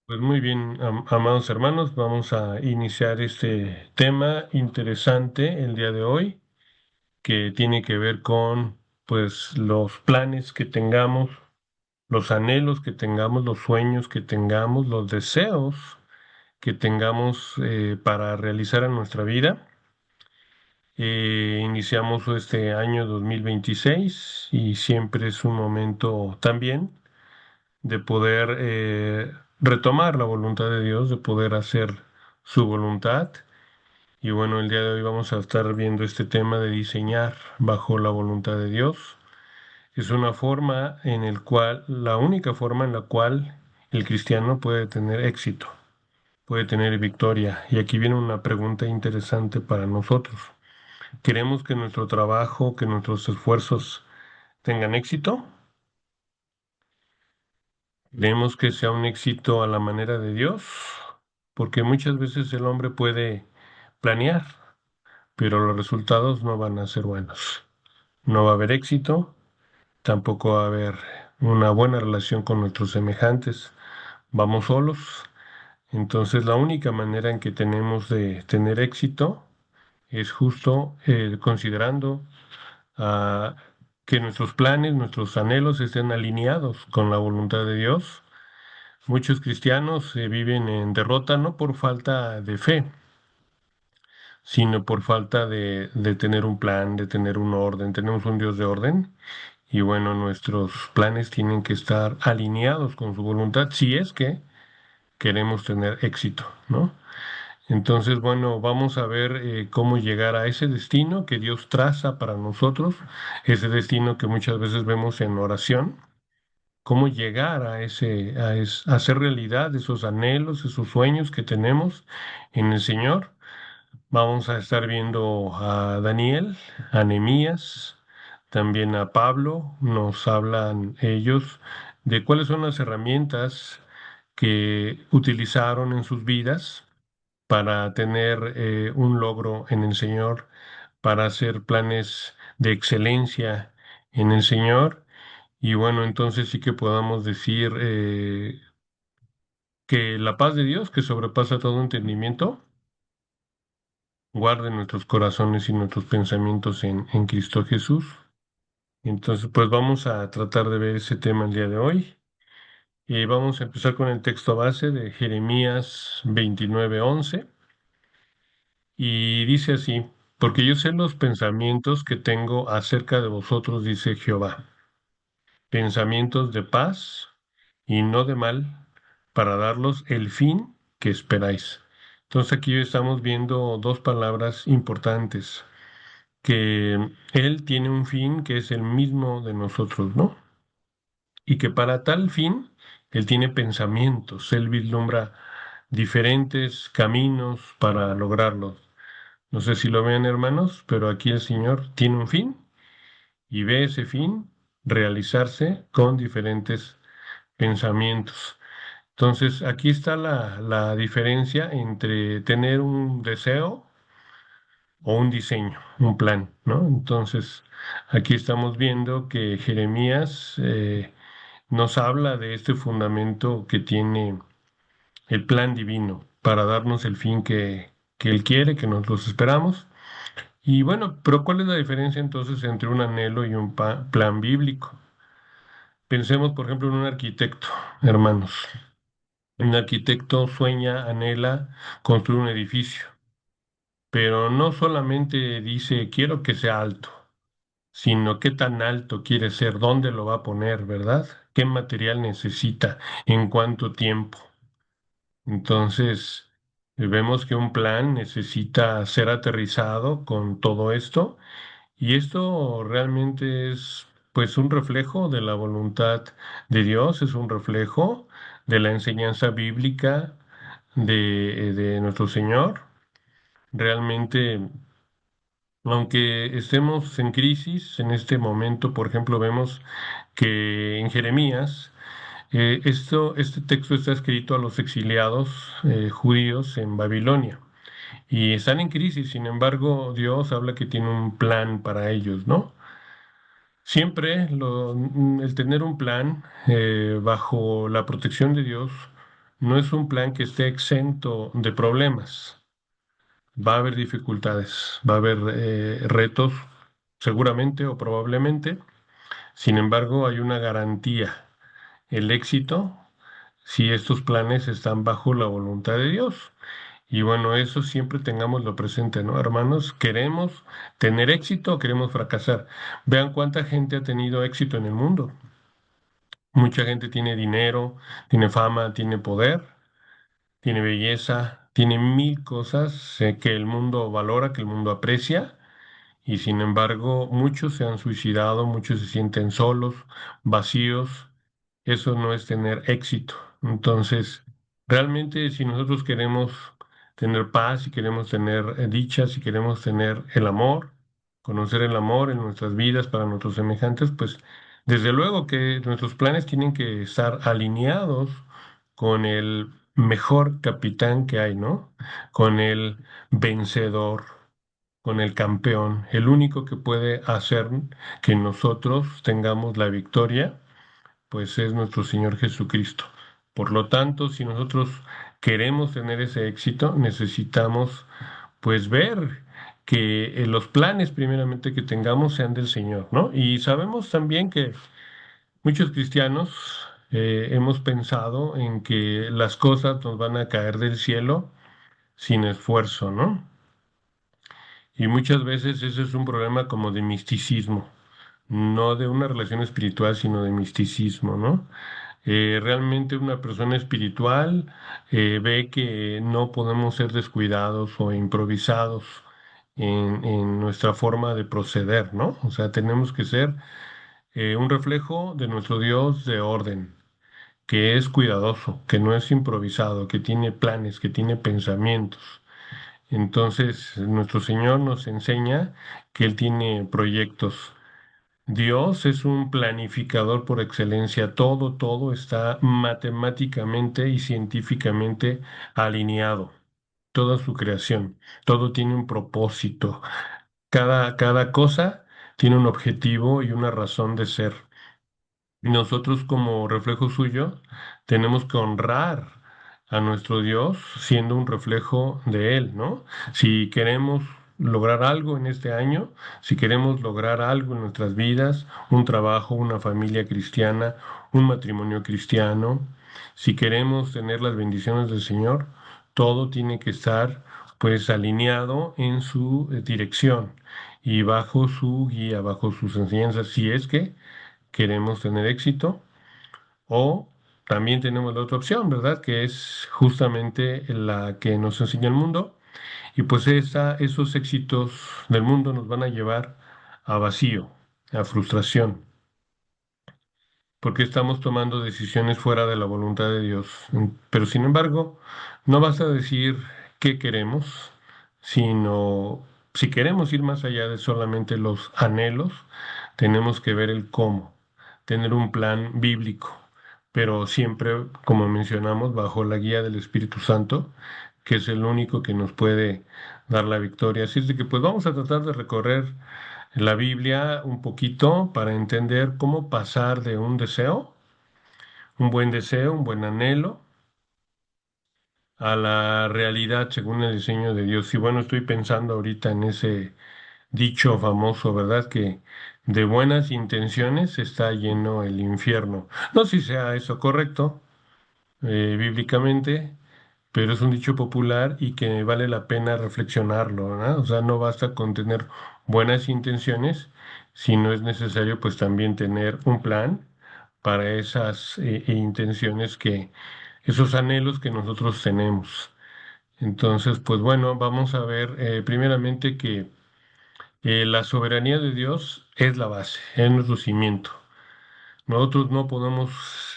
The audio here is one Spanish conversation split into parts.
Pues muy bien, amados hermanos, vamos a iniciar este tema interesante el día de hoy, que tiene que ver con, pues, los planes que tengamos, los anhelos que tengamos, los sueños que tengamos, los deseos que tengamos para realizar en nuestra vida. Iniciamos este año 2026 y siempre es un momento también de poder retomar la voluntad de Dios, de poder hacer su voluntad. Y bueno, el día de hoy vamos a estar viendo este tema de diseñar bajo la voluntad de Dios. Es una forma en el cual, la única forma en la cual el cristiano puede tener éxito, puede tener victoria. Y aquí viene una pregunta interesante para nosotros. ¿Queremos que nuestro trabajo, que nuestros esfuerzos tengan éxito? Queremos que sea un éxito a la manera de Dios, porque muchas veces el hombre puede planear, pero los resultados no van a ser buenos. No va a haber éxito, tampoco va a haber una buena relación con nuestros semejantes. Vamos solos. Entonces, la única manera en que tenemos de tener éxito es justo considerando ah, que nuestros planes, nuestros anhelos estén alineados con la voluntad de Dios. Muchos cristianos viven en derrota no por falta de fe, sino por falta de tener un plan, de tener un orden. Tenemos un Dios de orden y bueno, nuestros planes tienen que estar alineados con su voluntad si es que queremos tener éxito, ¿no? Entonces, bueno, vamos a ver cómo llegar a ese destino que Dios traza para nosotros, ese destino que muchas veces vemos en oración, cómo llegar a a hacer realidad esos anhelos, esos sueños que tenemos en el Señor. Vamos a estar viendo a Daniel, a Nehemías, también a Pablo. Nos hablan ellos de cuáles son las herramientas que utilizaron en sus vidas para tener un logro en el Señor, para hacer planes de excelencia en el Señor. Y bueno, entonces sí que podamos decir que la paz de Dios, que sobrepasa todo entendimiento, guarde nuestros corazones y nuestros pensamientos en Cristo Jesús. Entonces, pues vamos a tratar de ver ese tema el día de hoy. Y vamos a empezar con el texto base de Jeremías 29:11. Y dice así, porque yo sé los pensamientos que tengo acerca de vosotros, dice Jehová, pensamientos de paz y no de mal, para darlos el fin que esperáis. Entonces aquí estamos viendo dos palabras importantes, que Él tiene un fin que es el mismo de nosotros, ¿no? Y que para tal fin Él tiene pensamientos, Él vislumbra diferentes caminos para lograrlos. No sé si lo ven, hermanos, pero aquí el Señor tiene un fin y ve ese fin realizarse con diferentes pensamientos. Entonces, aquí está la diferencia entre tener un deseo o un diseño, un plan, ¿no? Entonces, aquí estamos viendo que Jeremías nos habla de este fundamento que tiene el plan divino para darnos el fin que Él quiere, que nosotros esperamos. Y bueno, pero ¿cuál es la diferencia entonces entre un anhelo y un plan bíblico? Pensemos, por ejemplo, en un arquitecto, hermanos. Un arquitecto sueña, anhela construir un edificio, pero no solamente dice quiero que sea alto, sino qué tan alto quiere ser, dónde lo va a poner, ¿verdad? ¿Qué material necesita, en cuánto tiempo? Entonces, vemos que un plan necesita ser aterrizado con todo esto. Y esto realmente es pues un reflejo de la voluntad de Dios, es un reflejo de la enseñanza bíblica de nuestro Señor. Realmente, aunque estemos en crisis en este momento, por ejemplo, vemos que en Jeremías, este texto está escrito a los exiliados judíos en Babilonia y están en crisis, sin embargo, Dios habla que tiene un plan para ellos, ¿no? El tener un plan bajo la protección de Dios no es un plan que esté exento de problemas. Va a haber dificultades, va a haber retos, seguramente o probablemente. Sin embargo, hay una garantía, el éxito, si estos planes están bajo la voluntad de Dios. Y bueno, eso siempre tengámoslo presente, ¿no, hermanos? ¿Queremos tener éxito o queremos fracasar? Vean cuánta gente ha tenido éxito en el mundo. Mucha gente tiene dinero, tiene fama, tiene poder, tiene belleza, tiene mil cosas que el mundo valora, que el mundo aprecia. Y sin embargo, muchos se han suicidado, muchos se sienten solos, vacíos. Eso no es tener éxito. Entonces, realmente si nosotros queremos tener paz, si queremos tener dicha, si queremos tener el amor, conocer el amor en nuestras vidas para nuestros semejantes, pues desde luego que nuestros planes tienen que estar alineados con el mejor capitán que hay, ¿no? Con el vencedor, con el campeón, el único que puede hacer que nosotros tengamos la victoria, pues es nuestro Señor Jesucristo. Por lo tanto, si nosotros queremos tener ese éxito, necesitamos pues ver que los planes primeramente que tengamos sean del Señor, ¿no? Y sabemos también que muchos cristianos hemos pensado en que las cosas nos van a caer del cielo sin esfuerzo, ¿no? Y muchas veces ese es un problema como de misticismo, no de una relación espiritual, sino de misticismo, ¿no? Realmente una persona espiritual ve que no podemos ser descuidados o improvisados en nuestra forma de proceder, ¿no? O sea, tenemos que ser un reflejo de nuestro Dios de orden, que es cuidadoso, que no es improvisado, que tiene planes, que tiene pensamientos. Entonces, nuestro Señor nos enseña que Él tiene proyectos. Dios es un planificador por excelencia. Todo está matemáticamente y científicamente alineado. Toda su creación, todo tiene un propósito. Cada cosa tiene un objetivo y una razón de ser. Nosotros como reflejo suyo tenemos que honrar a nuestro Dios siendo un reflejo de Él, ¿no? Si queremos lograr algo en este año, si queremos lograr algo en nuestras vidas, un trabajo, una familia cristiana, un matrimonio cristiano, si queremos tener las bendiciones del Señor, todo tiene que estar pues alineado en su dirección y bajo su guía, bajo sus enseñanzas, si es que queremos tener éxito, o también tenemos la otra opción, ¿verdad? Que es justamente la que nos enseña el mundo, y pues esos éxitos del mundo nos van a llevar a vacío, a frustración, porque estamos tomando decisiones fuera de la voluntad de Dios. Pero sin embargo, no basta decir qué queremos, sino si queremos ir más allá de solamente los anhelos, tenemos que ver el cómo, tener un plan bíblico, pero siempre, como mencionamos, bajo la guía del Espíritu Santo, que es el único que nos puede dar la victoria. Así es de que pues vamos a tratar de recorrer la Biblia un poquito para entender cómo pasar de un deseo, un buen anhelo, a la realidad según el diseño de Dios. Y bueno, estoy pensando ahorita en ese dicho famoso, ¿verdad? Que de buenas intenciones está lleno el infierno. No sé si sea eso correcto, bíblicamente, pero es un dicho popular y que vale la pena reflexionarlo, ¿verdad? O sea, no basta con tener buenas intenciones, sino es necesario pues también tener un plan para esas intenciones esos anhelos que nosotros tenemos. Entonces, pues bueno, vamos a ver primeramente que la soberanía de Dios es la base, es nuestro cimiento. Nosotros no podemos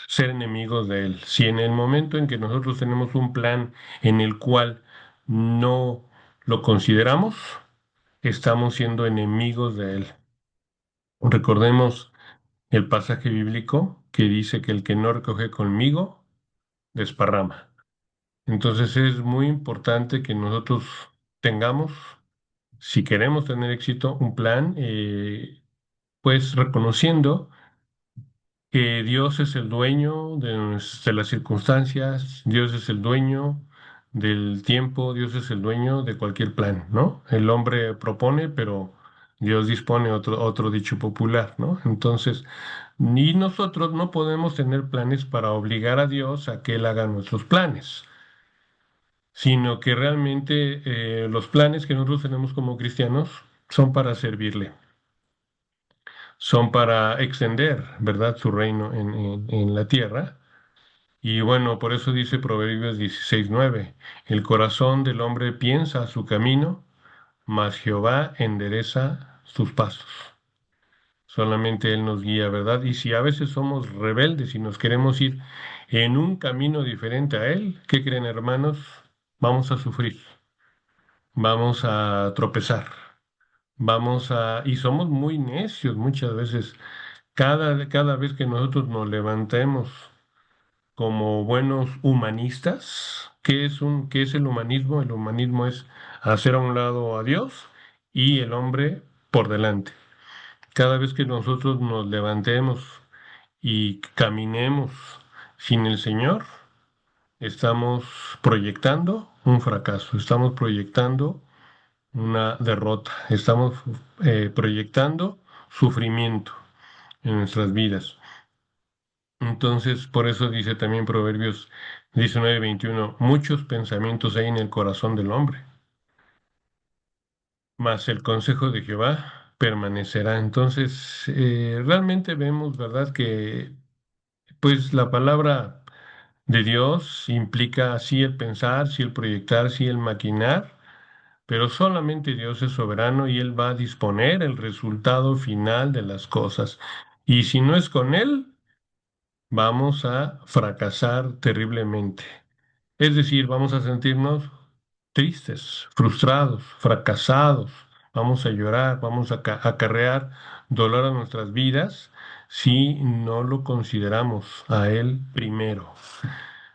ser enemigos de Él. Si en el momento en que nosotros tenemos un plan en el cual no lo consideramos, estamos siendo enemigos de Él. Recordemos el pasaje bíblico que dice que el que no recoge conmigo, desparrama. Entonces es muy importante que nosotros tengamos, si queremos tener éxito, un plan, pues reconociendo que Dios es el dueño de las circunstancias, Dios es el dueño del tiempo, Dios es el dueño de cualquier plan, ¿no? El hombre propone, pero Dios dispone, otro dicho popular, ¿no? Entonces, ni nosotros no podemos tener planes para obligar a Dios a que Él haga nuestros planes, sino que realmente los planes que nosotros tenemos como cristianos son para servirle, son para extender, ¿verdad?, su reino en la tierra. Y bueno, por eso dice Proverbios 16:9, el corazón del hombre piensa su camino, mas Jehová endereza sus pasos. Solamente Él nos guía, ¿verdad? Y si a veces somos rebeldes y nos queremos ir en un camino diferente a Él, ¿qué creen, hermanos? Vamos a sufrir, vamos a tropezar, y somos muy necios muchas veces. Cada vez que nosotros nos levantemos como buenos humanistas. ¿Qué es el humanismo? El humanismo es hacer a un lado a Dios y el hombre por delante. Cada vez que nosotros nos levantemos y caminemos sin el Señor, estamos proyectando un fracaso, estamos proyectando una derrota, estamos proyectando sufrimiento en nuestras vidas. Entonces, por eso dice también Proverbios 19:21, muchos pensamientos hay en el corazón del hombre, mas el consejo de Jehová permanecerá. Entonces, realmente vemos, ¿verdad?, que pues la palabra de Dios implica sí el pensar, sí el proyectar, sí el maquinar, pero solamente Dios es soberano y Él va a disponer el resultado final de las cosas. Y si no es con Él, vamos a fracasar terriblemente. Es decir, vamos a sentirnos tristes, frustrados, fracasados, vamos a llorar, vamos a acarrear dolor a nuestras vidas si no lo consideramos a Él primero.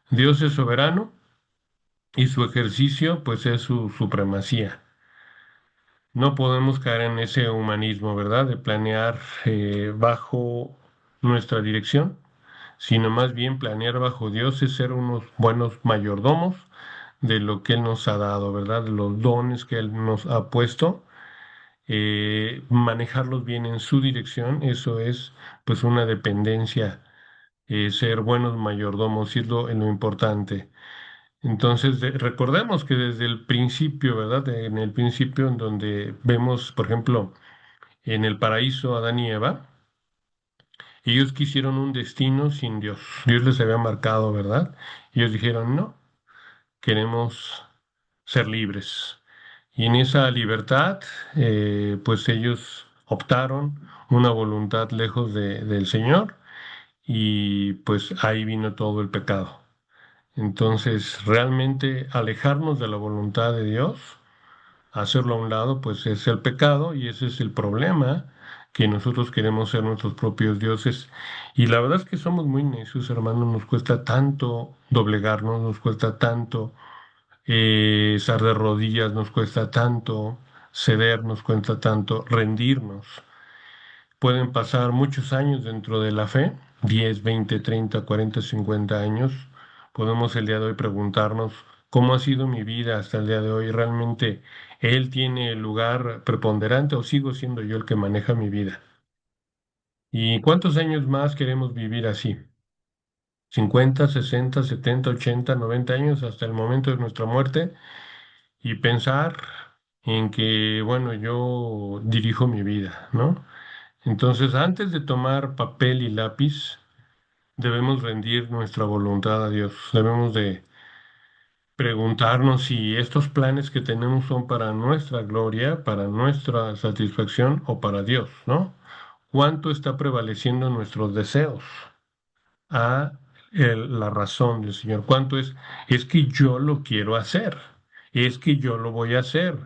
Dios es soberano y su ejercicio pues es su supremacía. No podemos caer en ese humanismo, ¿verdad?, de planear bajo nuestra dirección, sino más bien planear bajo Dios es ser unos buenos mayordomos de lo que Él nos ha dado, ¿verdad? De los dones que Él nos ha puesto, manejarlos bien en su dirección, eso es pues una dependencia, ser buenos mayordomos, y es lo importante. Entonces, recordemos que desde el principio, ¿verdad? En el principio en donde vemos, por ejemplo, en el paraíso, Adán y Eva, ellos quisieron un destino sin Dios. Dios les había marcado, ¿verdad? Ellos dijeron, no, queremos ser libres. Y en esa libertad, pues ellos optaron una voluntad lejos del Señor y pues ahí vino todo el pecado. Entonces, realmente alejarnos de la voluntad de Dios, hacerlo a un lado, pues es el pecado y ese es el problema, que nosotros queremos ser nuestros propios dioses. Y la verdad es que somos muy necios, hermanos, nos cuesta tanto doblegarnos, nos cuesta tanto estar de rodillas, nos cuesta tanto ceder, nos cuesta tanto rendirnos. Pueden pasar muchos años dentro de la fe, 10, 20, 30, 40, 50 años. Podemos el día de hoy preguntarnos cómo ha sido mi vida hasta el día de hoy. ¿Realmente Él tiene el lugar preponderante o sigo siendo yo el que maneja mi vida? ¿Y cuántos años más queremos vivir así? 50, 60, 70, 80, 90 años hasta el momento de nuestra muerte y pensar en que, bueno, yo dirijo mi vida, ¿no? Entonces, antes de tomar papel y lápiz, debemos rendir nuestra voluntad a Dios. Debemos de preguntarnos si estos planes que tenemos son para nuestra gloria, para nuestra satisfacción o para Dios, ¿no? ¿Cuánto está prevaleciendo nuestros deseos a la razón del Señor? ¿Cuánto es que yo lo quiero hacer? Es que yo lo voy a hacer.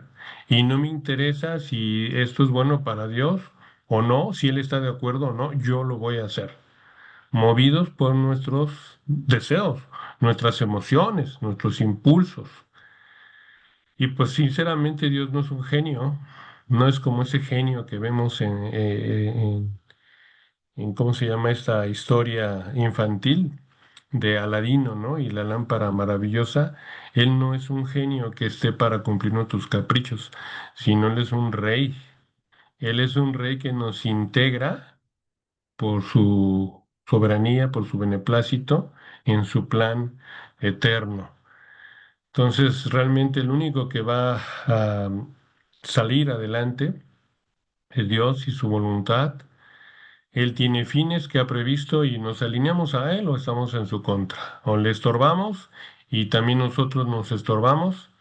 Y no me interesa si esto es bueno para Dios o no, si Él está de acuerdo o no, yo lo voy a hacer. Movidos por nuestros deseos, nuestras emociones, nuestros impulsos. Y pues sinceramente Dios no es un genio, no es como ese genio que vemos en cómo se llama esta historia infantil de Aladino, ¿no? Y la lámpara maravillosa. Él no es un genio que esté para cumplirnos tus caprichos, sino él es un rey. Él es un rey que nos integra por su soberanía, por su beneplácito, en su plan eterno. Entonces, realmente el único que va a salir adelante es Dios y su voluntad. Él tiene fines que ha previsto y nos alineamos a Él o estamos en su contra. O le estorbamos y también nosotros nos estorbamos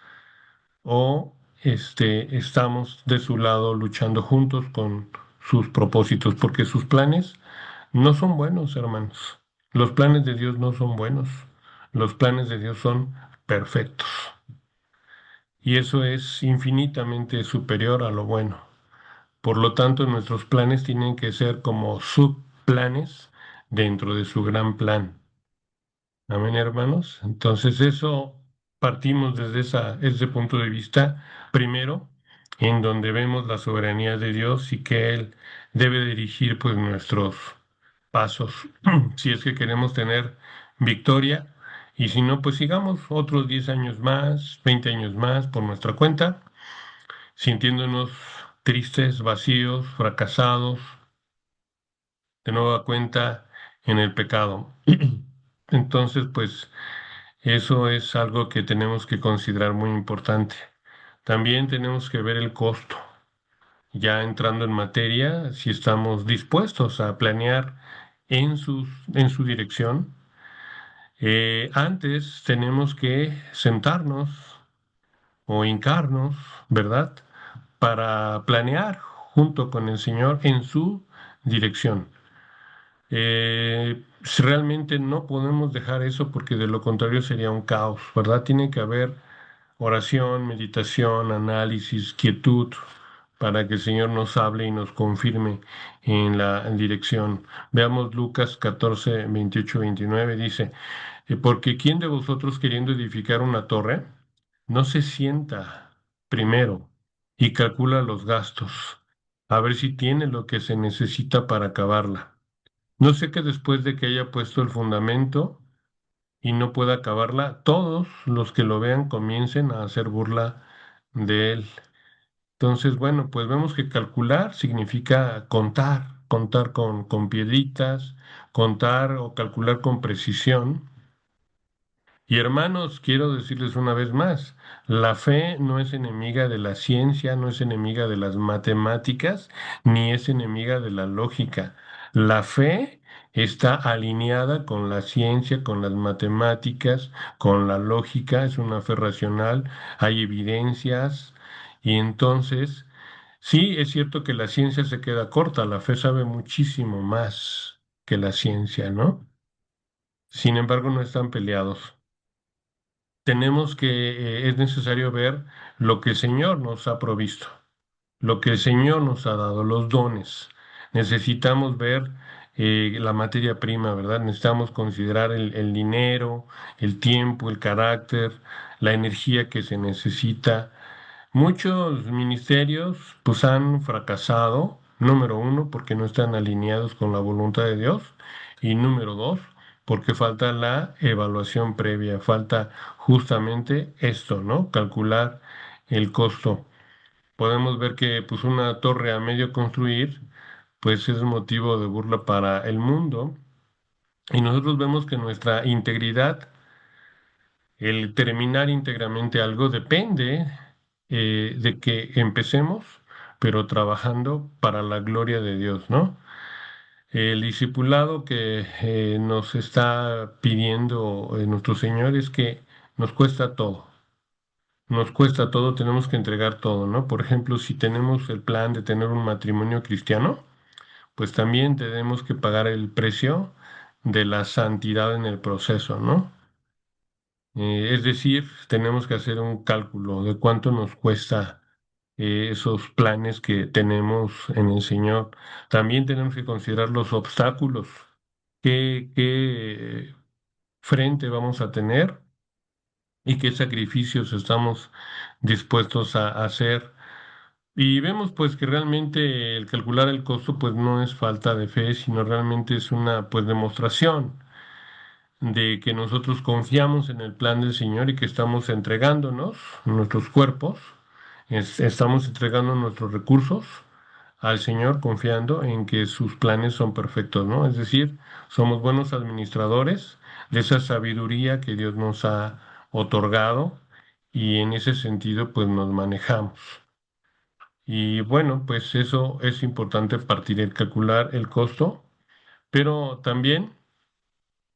o estamos de su lado luchando juntos con sus propósitos, porque sus planes no son buenos, hermanos. Los planes de Dios no son buenos. Los planes de Dios son perfectos. Y eso es infinitamente superior a lo bueno. Por lo tanto, nuestros planes tienen que ser como subplanes dentro de su gran plan. Amén, hermanos. Entonces, eso partimos desde ese punto de vista, primero, en donde vemos la soberanía de Dios y que Él debe dirigir pues nuestros pasos, si es que queremos tener victoria, y si no, pues sigamos otros 10 años más, 20 años más por nuestra cuenta, sintiéndonos tristes, vacíos, fracasados, de nueva cuenta en el pecado. Entonces, pues eso es algo que tenemos que considerar muy importante. También tenemos que ver el costo. Ya entrando en materia, si estamos dispuestos a planear en su dirección, antes tenemos que sentarnos o hincarnos, ¿verdad? Para planear junto con el Señor en su dirección. Realmente no podemos dejar eso porque de lo contrario sería un caos, ¿verdad? Tiene que haber oración, meditación, análisis, quietud, para que el Señor nos hable y nos confirme en la dirección. Veamos Lucas 14, 28, 29, dice, porque ¿quién de vosotros queriendo edificar una torre no se sienta primero y calcula los gastos, a ver si tiene lo que se necesita para acabarla? No sé que después de que haya puesto el fundamento y no pueda acabarla, todos los que lo vean comiencen a hacer burla de él. Entonces, bueno, pues vemos que calcular significa contar, contar con piedritas, contar o calcular con precisión. Y hermanos, quiero decirles una vez más, la fe no es enemiga de la ciencia, no es enemiga de las matemáticas, ni es enemiga de la lógica. La fe está alineada con la ciencia, con las matemáticas, con la lógica, es una fe racional, hay evidencias, y entonces, sí, es cierto que la ciencia se queda corta, la fe sabe muchísimo más que la ciencia, ¿no? Sin embargo, no están peleados. Tenemos que, es necesario ver lo que el Señor nos ha provisto, lo que el Señor nos ha dado, los dones. Necesitamos ver la materia prima, ¿verdad? Necesitamos considerar el dinero, el tiempo, el carácter, la energía que se necesita. Muchos ministerios pues han fracasado, número uno, porque no están alineados con la voluntad de Dios y número dos, porque falta la evaluación previa, falta justamente esto, ¿no? Calcular el costo. Podemos ver que pues una torre a medio construir pues es motivo de burla para el mundo y nosotros vemos que nuestra integridad, el terminar íntegramente algo depende de que empecemos, pero trabajando para la gloria de Dios, ¿no? El discipulado que nos está pidiendo nuestro Señor es que nos cuesta todo. Nos cuesta todo, tenemos que entregar todo, ¿no? Por ejemplo, si tenemos el plan de tener un matrimonio cristiano, pues también tenemos que pagar el precio de la santidad en el proceso, ¿no? Es decir, tenemos que hacer un cálculo de cuánto nos cuesta esos planes que tenemos en el Señor. También tenemos que considerar los obstáculos, qué frente vamos a tener y qué sacrificios estamos dispuestos a hacer Y vemos pues que realmente el calcular el costo pues no es falta de fe, sino realmente es una pues demostración de que nosotros confiamos en el plan del Señor y que estamos entregándonos nuestros cuerpos, estamos entregando nuestros recursos al Señor confiando en que sus planes son perfectos, ¿no? Es decir, somos buenos administradores de esa sabiduría que Dios nos ha otorgado y en ese sentido pues nos manejamos. Y bueno, pues eso es importante partir el calcular el costo, pero también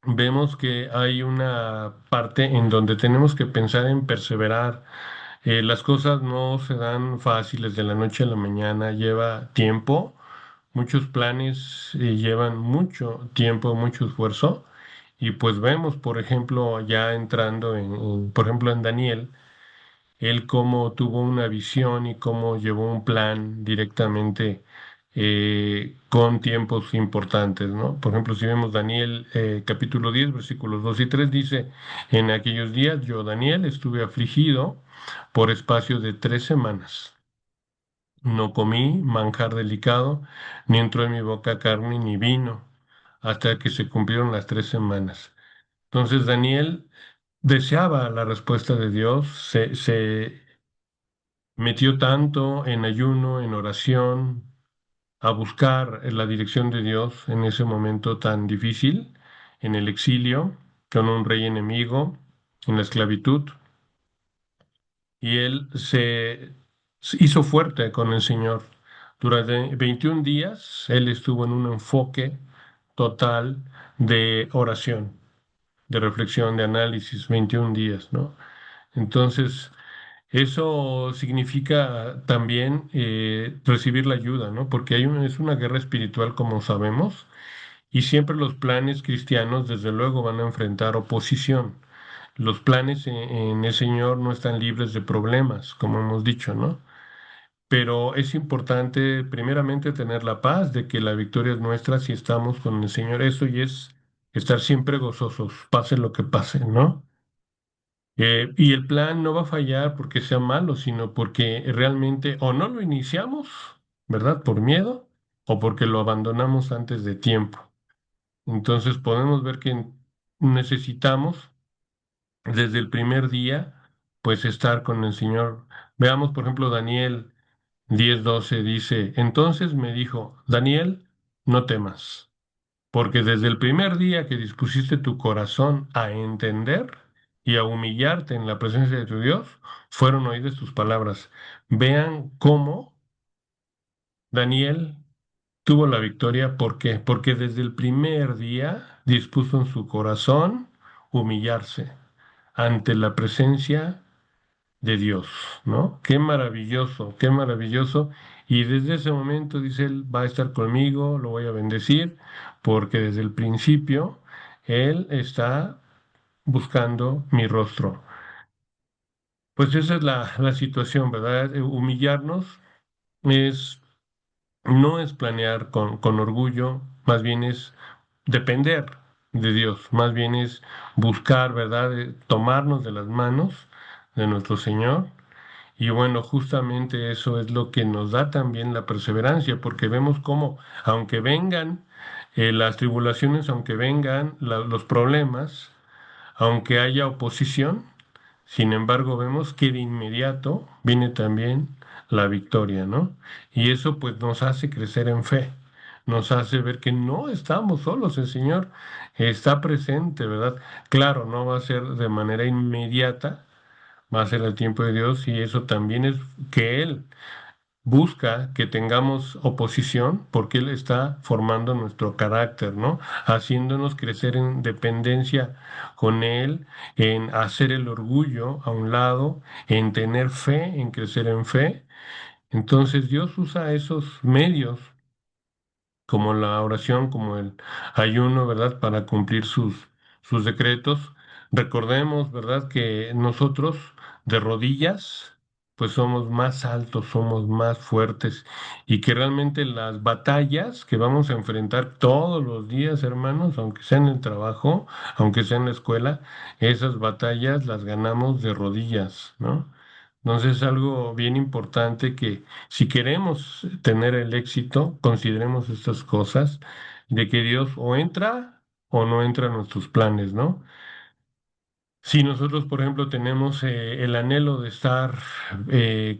vemos que hay una parte en donde tenemos que pensar en perseverar. Las cosas no se dan fáciles de la noche a la mañana, lleva tiempo, muchos planes llevan mucho tiempo, mucho esfuerzo. Y pues vemos, por ejemplo, ya entrando por ejemplo, en Daniel, él cómo tuvo una visión y cómo llevó un plan directamente con tiempos importantes, ¿no? Por ejemplo, si vemos Daniel capítulo 10 versículos 2 y 3 dice, en aquellos días yo, Daniel, estuve afligido por espacio de 3 semanas. No comí manjar delicado, ni entró en mi boca carne ni vino, hasta que se cumplieron las 3 semanas. Entonces Daniel deseaba la respuesta de Dios, se metió tanto en ayuno, en oración, a buscar la dirección de Dios en ese momento tan difícil, en el exilio, con un rey enemigo, en la esclavitud, y él se hizo fuerte con el Señor. Durante 21 días, él estuvo en un enfoque total de oración, de reflexión, de análisis, 21 días, ¿no? Entonces, eso significa también recibir la ayuda, ¿no? Porque es una guerra espiritual, como sabemos, y siempre los planes cristianos, desde luego, van a enfrentar oposición. Los planes en el Señor no están libres de problemas, como hemos dicho, ¿no? Pero es importante, primeramente, tener la paz de que la victoria es nuestra si estamos con el Señor. Eso y es estar siempre gozosos, pase lo que pase, ¿no? Y el plan no va a fallar porque sea malo, sino porque realmente o no lo iniciamos, ¿verdad? Por miedo, o porque lo abandonamos antes de tiempo. Entonces podemos ver que necesitamos desde el primer día, pues estar con el Señor. Veamos, por ejemplo, Daniel 10:12 dice, entonces me dijo, Daniel, no temas. Porque desde el primer día que dispusiste tu corazón a entender y a humillarte en la presencia de tu Dios, fueron oídas tus palabras. Vean cómo Daniel tuvo la victoria. ¿Por qué? Porque desde el primer día dispuso en su corazón humillarse ante la presencia de Dios, ¿no? Qué maravilloso, qué maravilloso. Y desde ese momento, dice él, va a estar conmigo, lo voy a bendecir, porque desde el principio él está buscando mi rostro. Pues esa es la situación, ¿verdad? Humillarnos es, no es planear con orgullo, más bien es depender de Dios, más bien es buscar, ¿verdad? Tomarnos de las manos de nuestro Señor. Y bueno, justamente eso es lo que nos da también la perseverancia, porque vemos cómo, aunque vengan las tribulaciones, aunque vengan los problemas, aunque haya oposición, sin embargo, vemos que de inmediato viene también la victoria, ¿no? Y eso pues nos hace crecer en fe, nos hace ver que no estamos solos, el Señor está presente, ¿verdad? Claro, no va a ser de manera inmediata, va a ser el tiempo de Dios y eso también es que Él busca que tengamos oposición porque Él está formando nuestro carácter, ¿no? Haciéndonos crecer en dependencia con Él, en hacer el orgullo a un lado, en tener fe, en crecer en fe. Entonces Dios usa esos medios como la oración, como el ayuno, ¿verdad? Para cumplir sus decretos. Recordemos, ¿verdad? Que nosotros de rodillas, pues somos más altos, somos más fuertes y que realmente las batallas que vamos a enfrentar todos los días, hermanos, aunque sea en el trabajo, aunque sea en la escuela, esas batallas las ganamos de rodillas, ¿no? Entonces es algo bien importante que si queremos tener el éxito, consideremos estas cosas de que Dios o entra o no entra en nuestros planes, ¿no? Si nosotros, por ejemplo, tenemos el anhelo de estar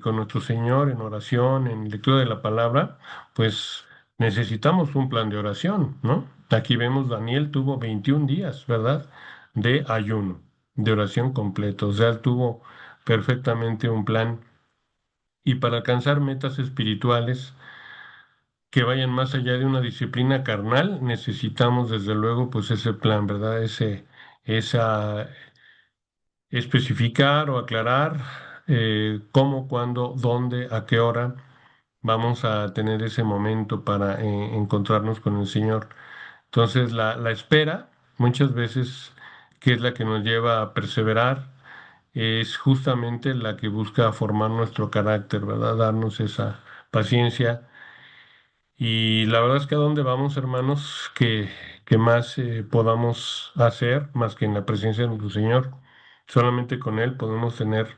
con nuestro Señor en oración, en lectura de la palabra, pues necesitamos un plan de oración, ¿no? Aquí vemos, Daniel tuvo 21 días, ¿verdad? De ayuno, de oración completo. O sea, él tuvo perfectamente un plan. Y para alcanzar metas espirituales que vayan más allá de una disciplina carnal, necesitamos desde luego pues ese plan, ¿verdad? Esa especificar o aclarar cómo, cuándo, dónde, a qué hora vamos a tener ese momento para encontrarnos con el Señor. Entonces, la espera, muchas veces, que es la que nos lleva a perseverar, es justamente la que busca formar nuestro carácter, ¿verdad? Darnos esa paciencia. Y la verdad es que a dónde vamos, hermanos, que más podamos hacer, más que en la presencia de nuestro Señor. Solamente con Él podemos tener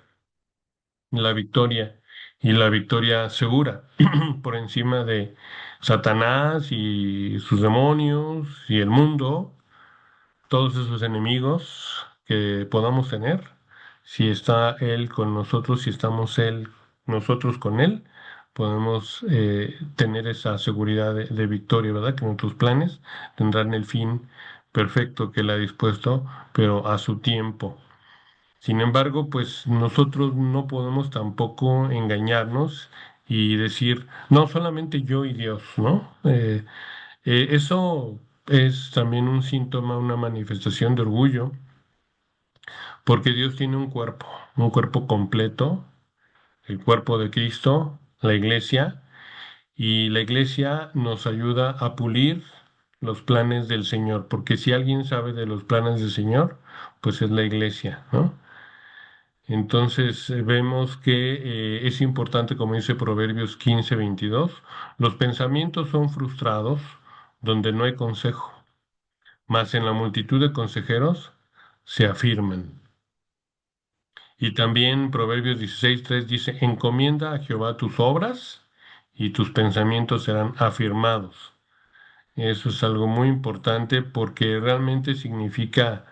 la victoria y la victoria segura por encima de Satanás y sus demonios y el mundo, todos esos enemigos que podamos tener. Si está Él con nosotros, si estamos nosotros con Él, podemos tener esa seguridad de victoria, ¿verdad? Que nuestros planes tendrán el fin perfecto que Él ha dispuesto, pero a su tiempo. Sin embargo, pues nosotros no podemos tampoco engañarnos y decir, no, solamente yo y Dios, ¿no? Eso es también un síntoma, una manifestación de orgullo, porque Dios tiene un cuerpo completo, el cuerpo de Cristo, la iglesia, y la iglesia nos ayuda a pulir los planes del Señor, porque si alguien sabe de los planes del Señor, pues es la iglesia, ¿no? Entonces vemos que es importante, como dice Proverbios 15:22, los pensamientos son frustrados donde no hay consejo, mas en la multitud de consejeros se afirman. Y también Proverbios 16:3 dice, encomienda a Jehová tus obras y tus pensamientos serán afirmados. Eso es algo muy importante porque realmente significa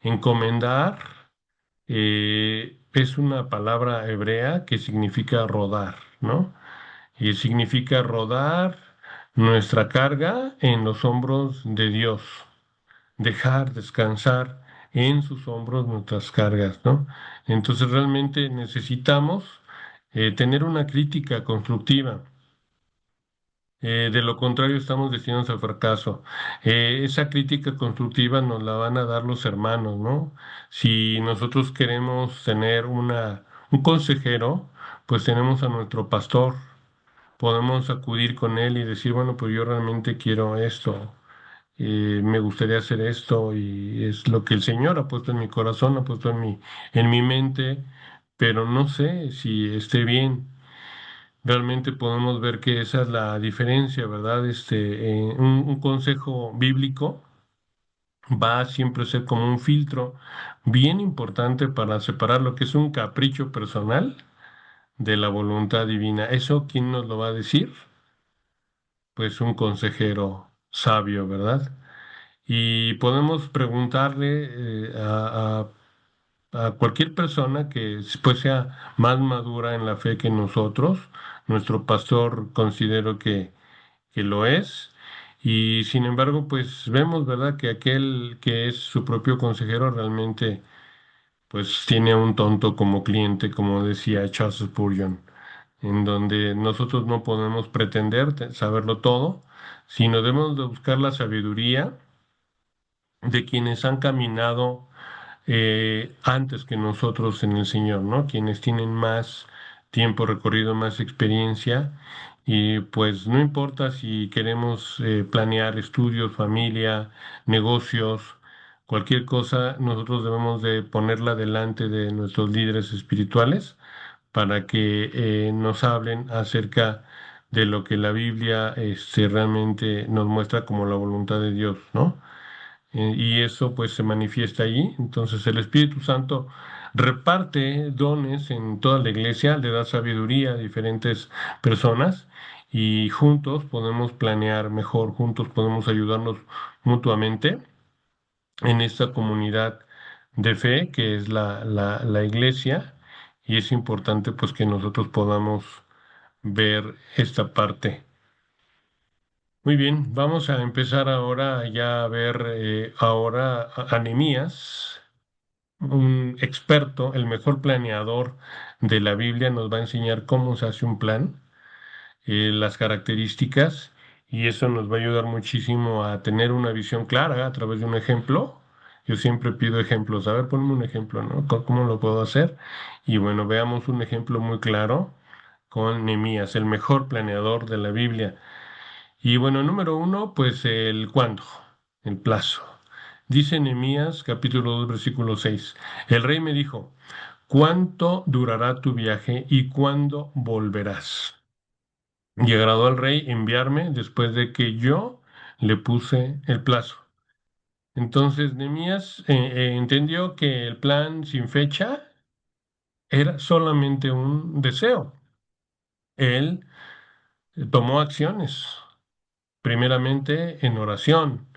encomendar. Es una palabra hebrea que significa rodar, ¿no? Y significa rodar nuestra carga en los hombros de Dios, dejar descansar en sus hombros nuestras cargas, ¿no? Entonces realmente necesitamos tener una crítica constructiva. De lo contrario, estamos destinados al fracaso. Esa crítica constructiva nos la van a dar los hermanos, ¿no? Si nosotros queremos tener un consejero, pues tenemos a nuestro pastor. Podemos acudir con él y decir, bueno, pues yo realmente quiero esto, me gustaría hacer esto y es lo que el Señor ha puesto en mi corazón, ha puesto en mi mente, pero no sé si esté bien. Realmente podemos ver que esa es la diferencia, ¿verdad? Un consejo bíblico va a siempre ser como un filtro bien importante para separar lo que es un capricho personal de la voluntad divina. ¿Eso quién nos lo va a decir? Pues un consejero sabio, ¿verdad? Y podemos preguntarle a cualquier persona que pues sea más madura en la fe que nosotros. Nuestro pastor considero que lo es. Y sin embargo, pues vemos, ¿verdad?, que aquel que es su propio consejero realmente, pues tiene a un tonto como cliente, como decía Charles Spurgeon, en donde nosotros no podemos pretender saberlo todo, sino debemos de buscar la sabiduría de quienes han caminado antes que nosotros en el Señor, ¿no? Quienes tienen más tiempo recorrido, más experiencia, y pues no importa si queremos planear estudios, familia, negocios, cualquier cosa, nosotros debemos de ponerla delante de nuestros líderes espirituales para que nos hablen acerca de lo que la Biblia realmente nos muestra como la voluntad de Dios, ¿no? Y eso pues se manifiesta ahí. Entonces el Espíritu Santo reparte dones en toda la iglesia, le da sabiduría a diferentes personas y juntos podemos planear mejor, juntos podemos ayudarnos mutuamente en esta comunidad de fe que es la iglesia y es importante pues que nosotros podamos ver esta parte. Muy bien, vamos a empezar ahora ya a ver ahora a Nehemías, un experto, el mejor planeador de la Biblia, nos va a enseñar cómo se hace un plan, las características, y eso nos va a ayudar muchísimo a tener una visión clara a través de un ejemplo. Yo siempre pido ejemplos. A ver, ponme un ejemplo, ¿no? ¿Cómo lo puedo hacer? Y bueno, veamos un ejemplo muy claro con Nehemías, el mejor planeador de la Biblia. Y bueno, número uno, pues el cuándo, el plazo. Dice Nehemías capítulo 2 versículo 6. El rey me dijo, ¿cuánto durará tu viaje y cuándo volverás? Y agradó al rey enviarme después de que yo le puse el plazo. Entonces Nehemías entendió que el plan sin fecha era solamente un deseo. Él tomó acciones, primeramente en oración.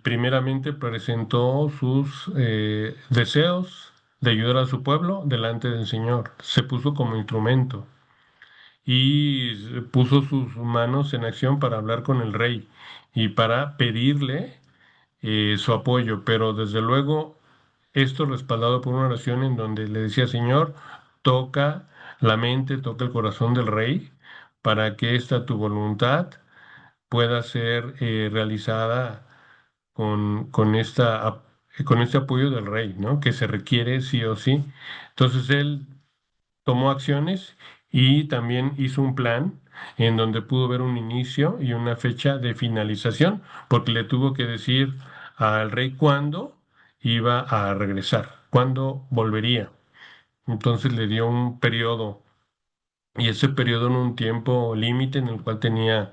Primeramente presentó sus deseos de ayudar a su pueblo delante del Señor. Se puso como instrumento y puso sus manos en acción para hablar con el rey y para pedirle su apoyo. Pero desde luego, esto respaldado por una oración en donde le decía, Señor, toca la mente, toca el corazón del rey para que esta tu voluntad pueda ser realizada con este apoyo del rey, ¿no? Que se requiere sí o sí. Entonces él tomó acciones y también hizo un plan en donde pudo ver un inicio y una fecha de finalización, porque le tuvo que decir al rey cuándo iba a regresar, cuándo volvería. Entonces le dio un periodo y ese periodo en un tiempo límite en el cual tenía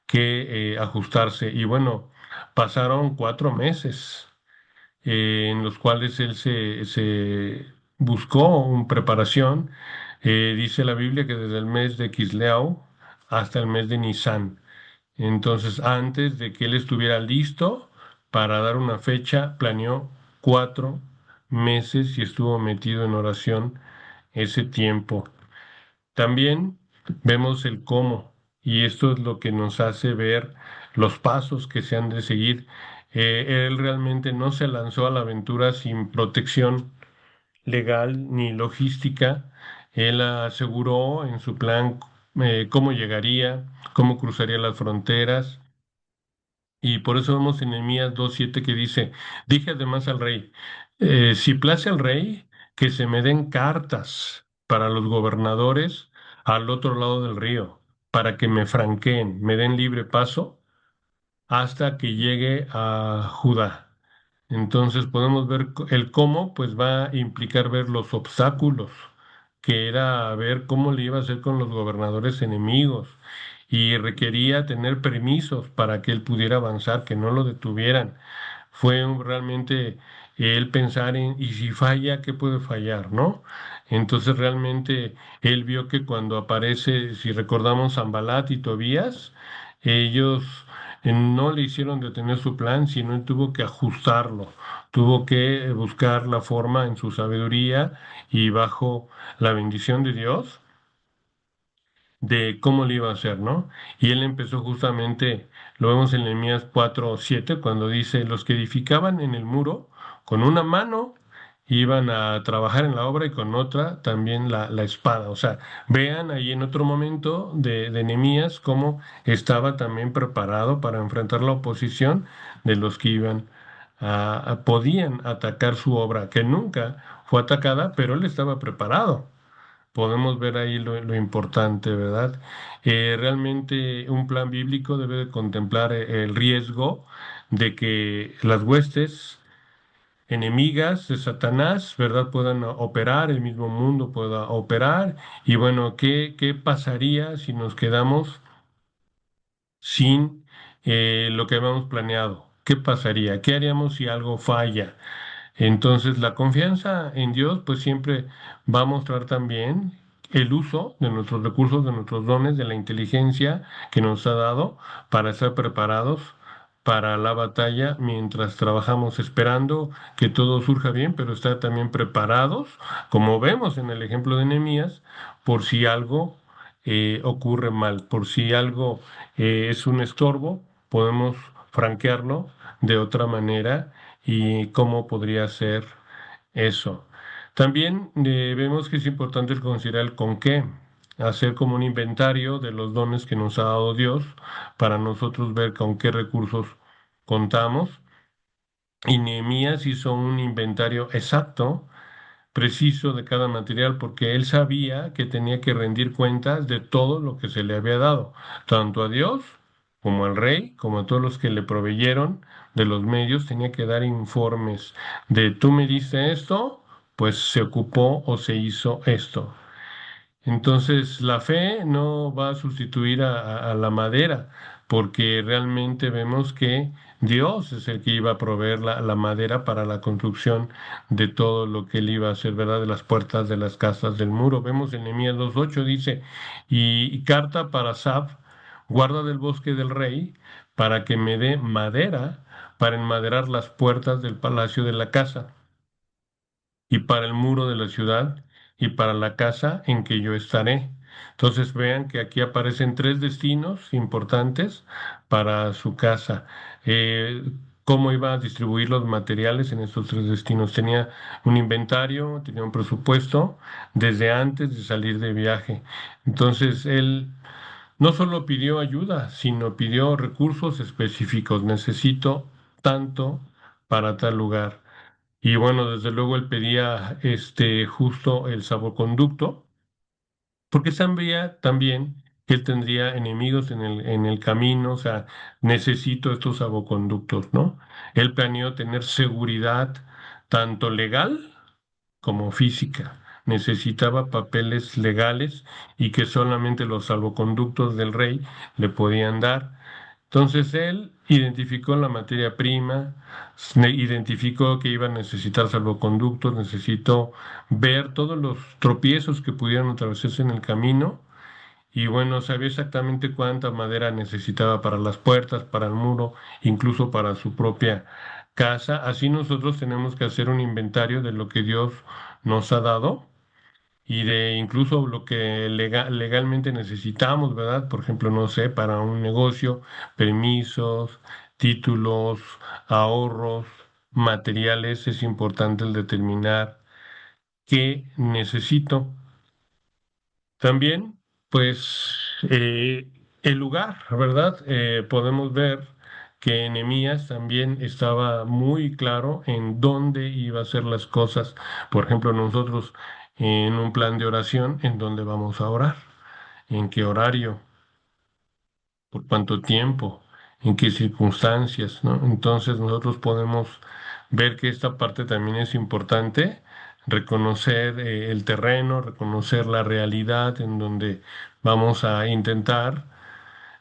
que ajustarse. Y bueno, pasaron 4 meses en los cuales él se buscó una preparación. Dice la Biblia que desde el mes de Kisleu hasta el mes de Nisan. Entonces, antes de que él estuviera listo para dar una fecha, planeó 4 meses y estuvo metido en oración ese tiempo. También vemos el cómo, y esto es lo que nos hace ver los pasos que se han de seguir. Él realmente no se lanzó a la aventura sin protección legal ni logística. Él aseguró en su plan cómo llegaría, cómo cruzaría las fronteras, y por eso vemos en Nehemías 2:7 que dice, dije además al rey, si place al rey, que se me den cartas para los gobernadores al otro lado del río, para que me franqueen, me den libre paso hasta que llegue a Judá. Entonces podemos ver el cómo, pues va a implicar ver los obstáculos, que era ver cómo le iba a hacer con los gobernadores enemigos, y requería tener permisos para que él pudiera avanzar, que no lo detuvieran. Realmente él pensar en, y si falla, ¿qué puede fallar, no? Entonces realmente él vio que cuando aparece, si recordamos Zambalat y Tobías, ellos no le hicieron detener su plan, sino él tuvo que ajustarlo, tuvo que buscar la forma en su sabiduría y bajo la bendición de Dios de cómo le iba a hacer, ¿no? Y él empezó justamente, lo vemos en Nehemías 4:7, cuando dice, los que edificaban en el muro, con una mano iban a trabajar en la obra y con otra también la espada. O sea, vean ahí en otro momento de Nehemías cómo estaba también preparado para enfrentar la oposición de los que iban podían atacar su obra, que nunca fue atacada, pero él estaba preparado. Podemos ver ahí lo importante, ¿verdad? Realmente un plan bíblico debe de contemplar el riesgo de que las huestes enemigas de Satanás, ¿verdad? Puedan operar, el mismo mundo pueda operar. Y bueno, ¿qué pasaría si nos quedamos sin lo que habíamos planeado? ¿Qué pasaría? ¿Qué haríamos si algo falla? Entonces, la confianza en Dios, pues siempre va a mostrar también el uso de nuestros recursos, de nuestros dones, de la inteligencia que nos ha dado para estar preparados para la batalla mientras trabajamos esperando que todo surja bien, pero estar también preparados, como vemos en el ejemplo de Nehemías, por si algo ocurre mal, por si algo es un estorbo, podemos franquearlo de otra manera y cómo podría ser eso. También vemos que es importante el considerar el con qué, hacer como un inventario de los dones que nos ha dado Dios para nosotros ver con qué recursos contamos. Y Nehemías hizo un inventario exacto, preciso de cada material, porque él sabía que tenía que rendir cuentas de todo lo que se le había dado, tanto a Dios como al rey, como a todos los que le proveyeron de los medios, tenía que dar informes de tú me diste esto, pues se ocupó o se hizo esto. Entonces, la fe no va a sustituir a la madera, porque realmente vemos que Dios es el que iba a proveer la madera para la construcción de todo lo que él iba a hacer, ¿verdad? De las puertas, de las casas, del muro. Vemos en Nehemías 2:8 dice, y carta para Saf, guarda del bosque del rey, para que me dé madera para enmaderar las puertas del palacio de la casa y para el muro de la ciudad y para la casa en que yo estaré. Entonces vean que aquí aparecen tres destinos importantes para su casa. Cómo iba a distribuir los materiales en estos tres destinos. Tenía un inventario, tenía un presupuesto desde antes de salir de viaje. Entonces él no solo pidió ayuda, sino pidió recursos específicos. Necesito tanto para tal lugar. Y bueno, desde luego él pedía justo el salvoconducto, porque sabía también que él tendría enemigos en el camino, o sea, necesito estos salvoconductos, ¿no? Él planeó tener seguridad tanto legal como física. Necesitaba papeles legales y que solamente los salvoconductos del rey le podían dar. Entonces él identificó la materia prima, identificó que iba a necesitar salvoconductos, necesitó ver todos los tropiezos que pudieran atravesarse en el camino y bueno, sabía exactamente cuánta madera necesitaba para las puertas, para el muro, incluso para su propia casa. Así nosotros tenemos que hacer un inventario de lo que Dios nos ha dado y de incluso lo que legalmente necesitamos, ¿verdad? Por ejemplo, no sé, para un negocio, permisos, títulos, ahorros, materiales, es importante el determinar qué necesito. También, pues, el lugar, ¿verdad? Podemos ver que Nehemías también estaba muy claro en dónde iba a hacer las cosas. Por ejemplo, nosotros en un plan de oración, en dónde vamos a orar, en qué horario, por cuánto tiempo, en qué circunstancias, ¿no? Entonces nosotros podemos ver que esta parte también es importante, reconocer el terreno, reconocer la realidad en donde vamos a intentar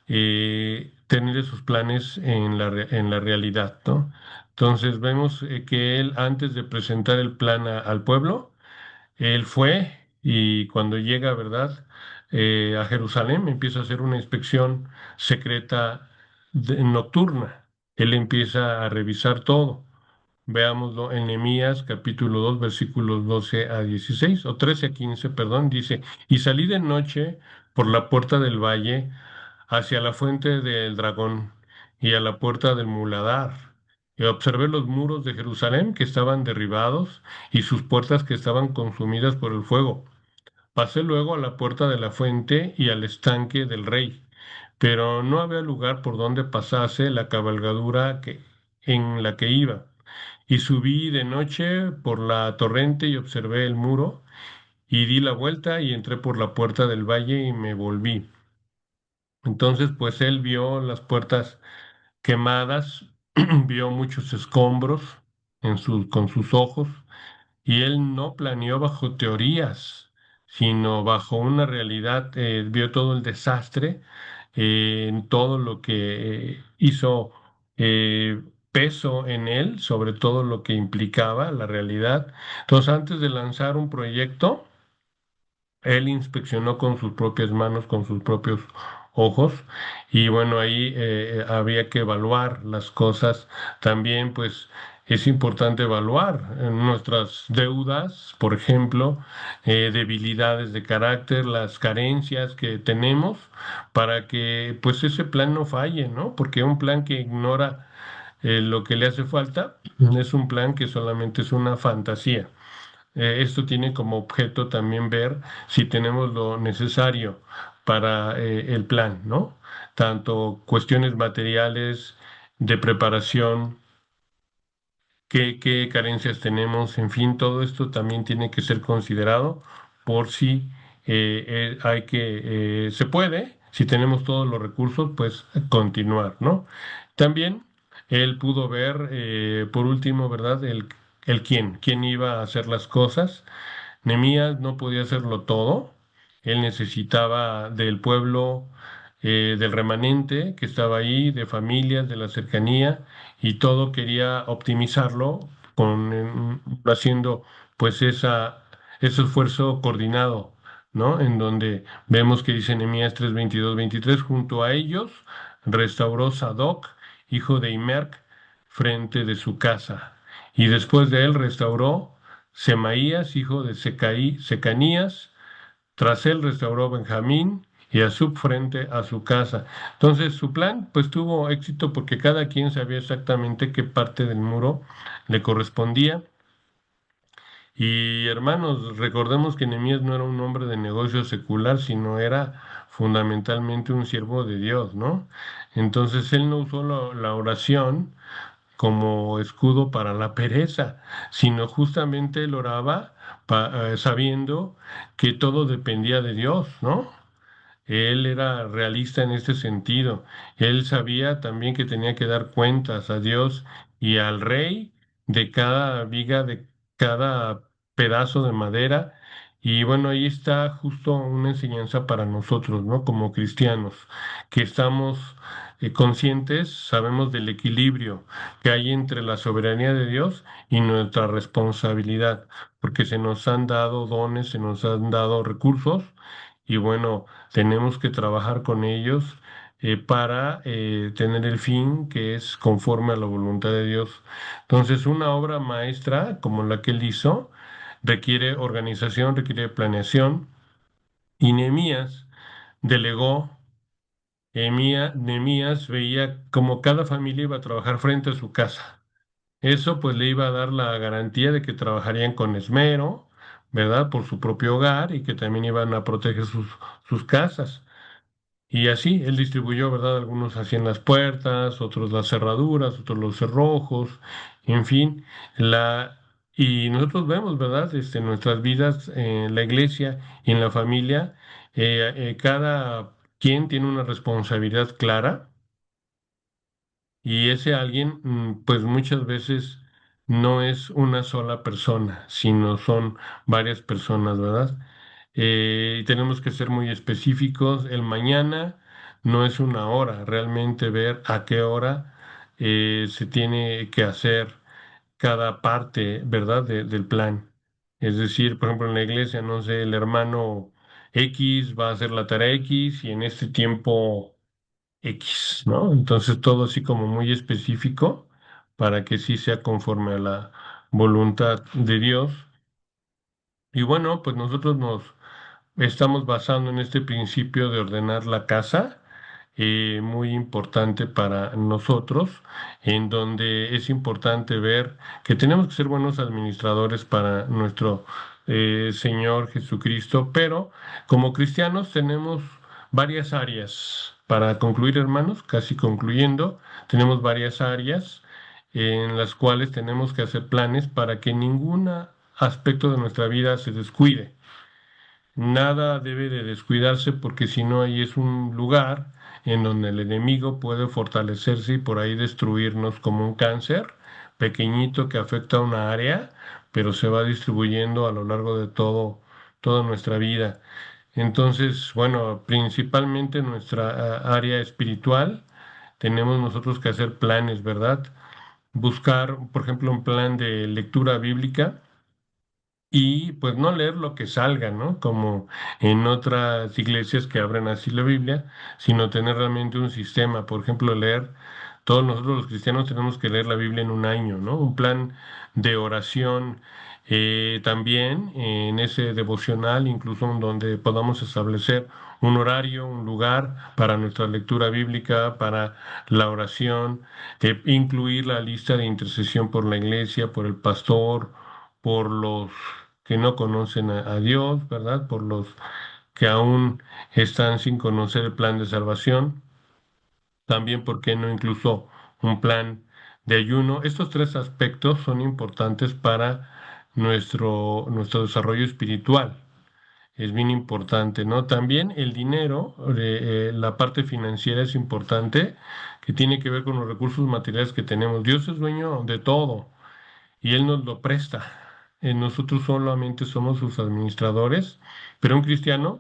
tener esos planes en en la realidad, ¿no? Entonces vemos que él antes de presentar el plan al pueblo, él fue y cuando llega, ¿verdad? A Jerusalén empieza a hacer una inspección secreta nocturna. Él empieza a revisar todo. Veámoslo en Nehemías capítulo 2 versículos 12 a 16 o 13 a 15, perdón, dice, y salí de noche por la puerta del valle hacia la fuente del dragón y a la puerta del muladar. Y observé los muros de Jerusalén que estaban derribados y sus puertas que estaban consumidas por el fuego. Pasé luego a la puerta de la fuente y al estanque del rey, pero no había lugar por donde pasase la cabalgadura en la que iba. Y subí de noche por la torrente y observé el muro, y di la vuelta y entré por la puerta del valle y me volví. Entonces, pues él vio las puertas quemadas, vio muchos escombros con sus ojos, y él no planeó bajo teorías, sino bajo una realidad, vio todo el desastre, en todo lo que hizo, peso en él sobre todo lo que implicaba la realidad. Entonces, antes de lanzar un proyecto, él inspeccionó con sus propias manos, con sus propios ojos, y bueno, ahí había que evaluar las cosas. También, pues, es importante evaluar nuestras deudas, por ejemplo, debilidades de carácter, las carencias que tenemos, para que, pues, ese plan no falle, ¿no? Porque un plan que ignora lo que le hace falta es un plan que solamente es una fantasía. Esto tiene como objeto también ver si tenemos lo necesario para el plan, ¿no? Tanto cuestiones materiales, de preparación, qué carencias tenemos, en fin, todo esto también tiene que ser considerado por si se puede, si tenemos todos los recursos, pues continuar, ¿no? También él pudo ver, por último, ¿verdad? Quién iba a hacer las cosas. Nehemías no podía hacerlo todo. Él necesitaba del pueblo, del remanente que estaba ahí, de familias, de la cercanía, y todo quería optimizarlo haciendo pues ese esfuerzo coordinado, ¿no? En donde vemos que dice Nehemías 3:22-23, junto a ellos restauró Sadoc, hijo de Imerc, frente de su casa, y después de él restauró Semaías, hijo de Secanías, tras él restauró Benjamín y Asub frente a su casa. Entonces su plan pues tuvo éxito porque cada quien sabía exactamente qué parte del muro le correspondía. Y hermanos, recordemos que Nehemías no era un hombre de negocio secular, sino era fundamentalmente un siervo de Dios, ¿no? Entonces él no usó la oración como escudo para la pereza, sino justamente él oraba sabiendo que todo dependía de Dios, ¿no? Él era realista en este sentido. Él sabía también que tenía que dar cuentas a Dios y al rey de cada viga, de cada pedazo de madera. Y bueno, ahí está justo una enseñanza para nosotros, ¿no? Como cristianos, que estamos conscientes, sabemos del equilibrio que hay entre la soberanía de Dios y nuestra responsabilidad, porque se nos han dado dones, se nos han dado recursos. Y bueno, tenemos que trabajar con ellos para tener el fin que es conforme a la voluntad de Dios. Entonces, una obra maestra como la que él hizo requiere organización, requiere planeación, y Nehemías delegó. Nehemías veía como cada familia iba a trabajar frente a su casa. Eso pues le iba a dar la garantía de que trabajarían con esmero, ¿verdad? Por su propio hogar, y que también iban a proteger sus casas. Y así él distribuyó, ¿verdad? Algunos hacían las puertas, otros las cerraduras, otros los cerrojos, en fin, y nosotros vemos, ¿verdad? En nuestras vidas, en la iglesia y en la familia, cada quien tiene una responsabilidad clara, y ese alguien, pues muchas veces no es una sola persona, sino son varias personas, ¿verdad? Y tenemos que ser muy específicos. El mañana no es una hora, realmente ver a qué hora se tiene que hacer cada parte, ¿verdad? Del plan. Es decir, por ejemplo, en la iglesia, no sé, el hermano X va a hacer la tarea X y en este tiempo X, ¿no? Entonces todo así como muy específico para que sí sea conforme a la voluntad de Dios. Y bueno, pues nosotros nos estamos basando en este principio de ordenar la casa, muy importante para nosotros, en donde es importante ver que tenemos que ser buenos administradores para nuestro Señor Jesucristo, pero como cristianos tenemos varias áreas. Para concluir, hermanos, casi concluyendo, tenemos varias áreas en las cuales tenemos que hacer planes para que ningún aspecto de nuestra vida se descuide. Nada debe de descuidarse porque si no ahí es un lugar en donde el enemigo puede fortalecerse y por ahí destruirnos como un cáncer pequeñito que afecta a una área, pero se va distribuyendo a lo largo de toda nuestra vida. Entonces, bueno, principalmente nuestra área espiritual, tenemos nosotros que hacer planes, ¿verdad? buscar, por ejemplo, un plan de lectura bíblica y pues no leer lo que salga, ¿no? Como en otras iglesias que abren así la Biblia, sino tener realmente un sistema. Por ejemplo, leer, todos nosotros los cristianos tenemos que leer la Biblia en un año, ¿no? Un plan de oración. También en ese devocional, incluso en donde podamos establecer un horario, un lugar para nuestra lectura bíblica, para la oración, incluir la lista de intercesión por la iglesia, por el pastor, por los que no conocen a Dios, ¿verdad? Por los que aún están sin conocer el plan de salvación. También, ¿por qué no incluso un plan de ayuno? Estos tres aspectos son importantes para nuestro desarrollo espiritual. Es bien importante, ¿no? También el dinero, la parte financiera es importante, que tiene que ver con los recursos materiales que tenemos. Dios es dueño de todo y Él nos lo presta. Nosotros solamente somos sus administradores, pero un cristiano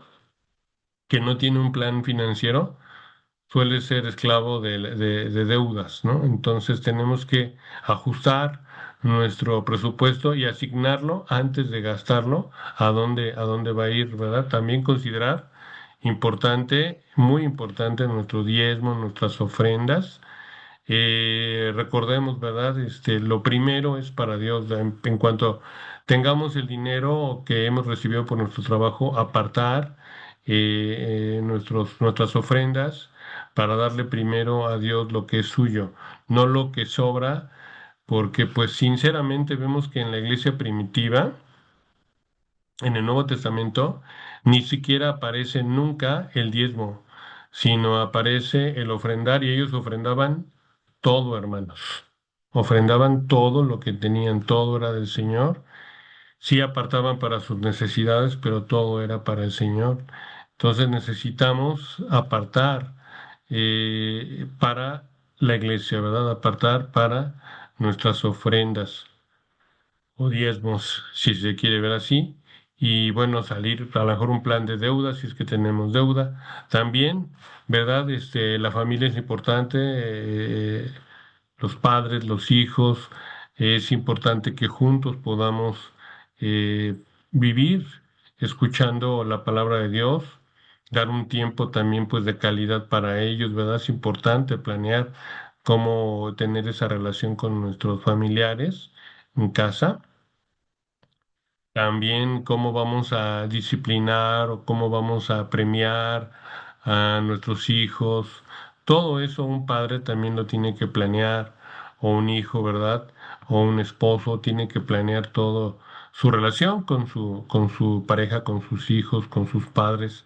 que no tiene un plan financiero suele ser esclavo de deudas, ¿no? Entonces tenemos que ajustar nuestro presupuesto y asignarlo antes de gastarlo a dónde va a ir, ¿verdad? También considerar importante, muy importante nuestro diezmo, nuestras ofrendas. Recordemos, ¿verdad? Lo primero es para Dios. En cuanto tengamos el dinero que hemos recibido por nuestro trabajo, apartar nuestras ofrendas para darle primero a Dios lo que es suyo, no lo que sobra, porque pues sinceramente vemos que en la iglesia primitiva, en el Nuevo Testamento, ni siquiera aparece nunca el diezmo, sino aparece el ofrendar y ellos ofrendaban todo, hermanos. Ofrendaban todo lo que tenían, todo era del Señor. Sí apartaban para sus necesidades, pero todo era para el Señor. Entonces necesitamos apartar para la iglesia, ¿verdad? Apartar para nuestras ofrendas o diezmos, si se quiere ver así. Y bueno, salir a lo mejor un plan de deuda, si es que tenemos deuda. También, ¿verdad? La familia es importante, los padres, los hijos. Es importante que juntos podamos eh, vivir escuchando la palabra de Dios, dar un tiempo también pues de calidad para ellos, ¿verdad? Es importante planear cómo tener esa relación con nuestros familiares en casa. También cómo vamos a disciplinar o cómo vamos a premiar a nuestros hijos. Todo eso un padre también lo tiene que planear, o un hijo, ¿verdad? O un esposo tiene que planear todo su relación con su pareja, con sus hijos, con sus padres.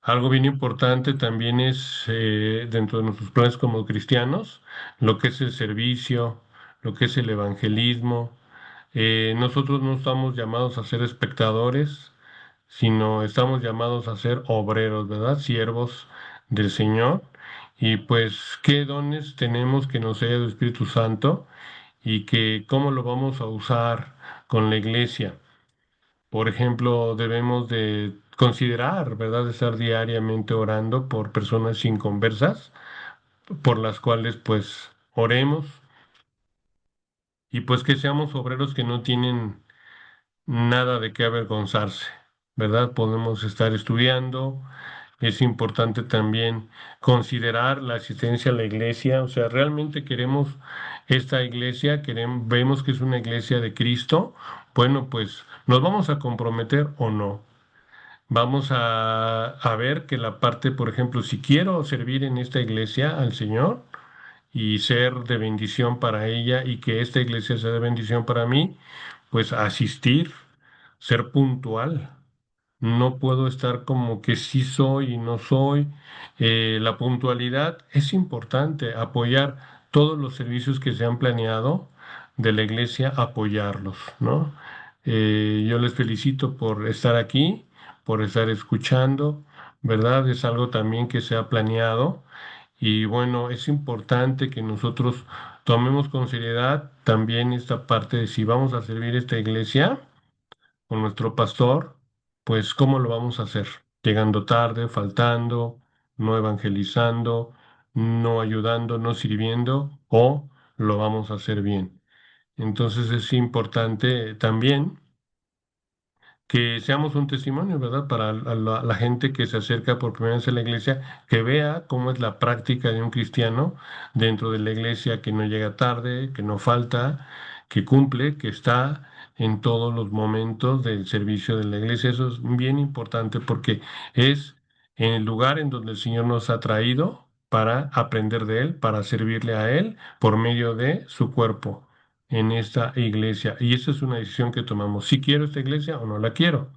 Algo bien importante también es dentro de nuestros planes como cristianos, lo que es el servicio, lo que es el evangelismo. Nosotros no estamos llamados a ser espectadores, sino estamos llamados a ser obreros, ¿verdad? Siervos del Señor. Y pues, ¿qué dones tenemos que nos haya el Espíritu Santo y que cómo lo vamos a usar con la iglesia? Por ejemplo, debemos de considerar, ¿verdad?, de estar diariamente orando por personas inconversas, por las cuales pues oremos y pues que seamos obreros que no tienen nada de qué avergonzarse, ¿verdad? Podemos estar estudiando. Es importante también considerar la asistencia a la iglesia, o sea, realmente queremos esta iglesia, queremos, vemos que es una iglesia de Cristo, bueno, pues nos vamos a comprometer o no. Vamos a ver que la parte, por ejemplo, si quiero servir en esta iglesia al Señor y ser de bendición para ella y que esta iglesia sea de bendición para mí, pues asistir, ser puntual. No puedo estar como que sí soy y no soy. La puntualidad es importante, apoyar todos los servicios que se han planeado de la iglesia, apoyarlos, ¿no? Yo les felicito por estar aquí, por estar escuchando, ¿verdad? Es algo también que se ha planeado y bueno, es importante que nosotros tomemos con seriedad también esta parte de si vamos a servir esta iglesia con nuestro pastor, pues ¿cómo lo vamos a hacer? Llegando tarde, faltando, no evangelizando, no ayudando, no sirviendo, o lo vamos a hacer bien. Entonces es importante también que seamos un testimonio, ¿verdad? Para la gente que se acerca por primera vez a la iglesia, que vea cómo es la práctica de un cristiano dentro de la iglesia, que no llega tarde, que no falta, que cumple, que está en todos los momentos del servicio de la iglesia. Eso es bien importante porque es en el lugar en donde el Señor nos ha traído para aprender de Él, para servirle a Él por medio de su cuerpo en esta iglesia. Y esa es una decisión que tomamos, si quiero esta iglesia o no la quiero.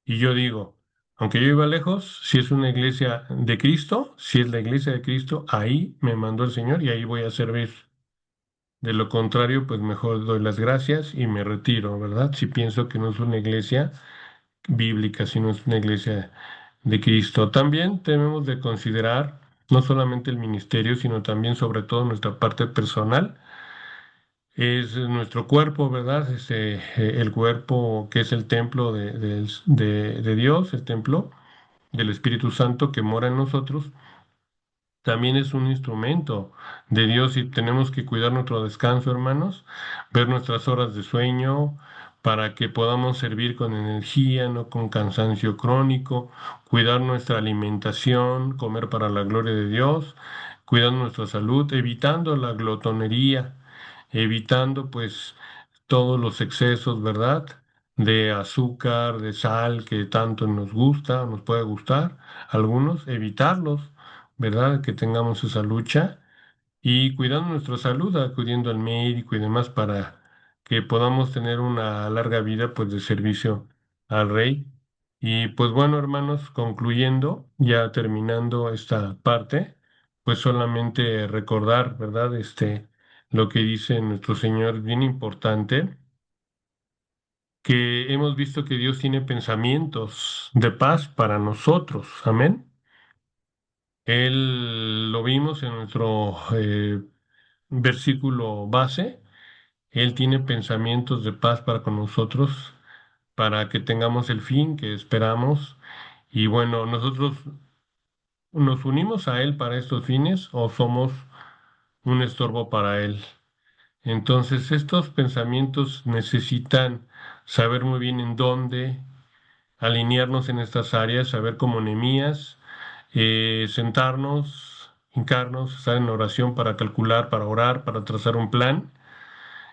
Y yo digo, aunque yo iba lejos, si es una iglesia de Cristo, si es la iglesia de Cristo, ahí me mandó el Señor y ahí voy a servir. De lo contrario, pues mejor doy las gracias y me retiro, ¿verdad? Si pienso que no es una iglesia bíblica, sino es una iglesia de Cristo. También debemos de considerar no solamente el ministerio, sino también sobre todo nuestra parte personal. Es nuestro cuerpo, ¿verdad? El cuerpo que es el templo de Dios, el templo del Espíritu Santo que mora en nosotros, también es un instrumento de Dios y tenemos que cuidar nuestro descanso, hermanos, ver nuestras horas de sueño para que podamos servir con energía, no con cansancio crónico, cuidar nuestra alimentación, comer para la gloria de Dios, cuidando nuestra salud, evitando la glotonería, evitando pues todos los excesos, ¿verdad? De azúcar, de sal que tanto nos gusta, nos puede gustar, algunos, evitarlos, ¿verdad? Que tengamos esa lucha y cuidando nuestra salud, acudiendo al médico y demás para que podamos tener una larga vida pues de servicio al Rey. Y pues bueno, hermanos, concluyendo, ya terminando esta parte, pues solamente recordar, ¿verdad? Lo que dice nuestro Señor, bien importante, que hemos visto que Dios tiene pensamientos de paz para nosotros. Amén. Él lo vimos en nuestro versículo base. Él tiene pensamientos de paz para con nosotros, para que tengamos el fin que esperamos. Y bueno, nosotros nos unimos a Él para estos fines o somos un estorbo para Él. Entonces, estos pensamientos necesitan saber muy bien en dónde alinearnos en estas áreas, saber como Nehemías, sentarnos, hincarnos, estar en oración para calcular, para orar, para trazar un plan.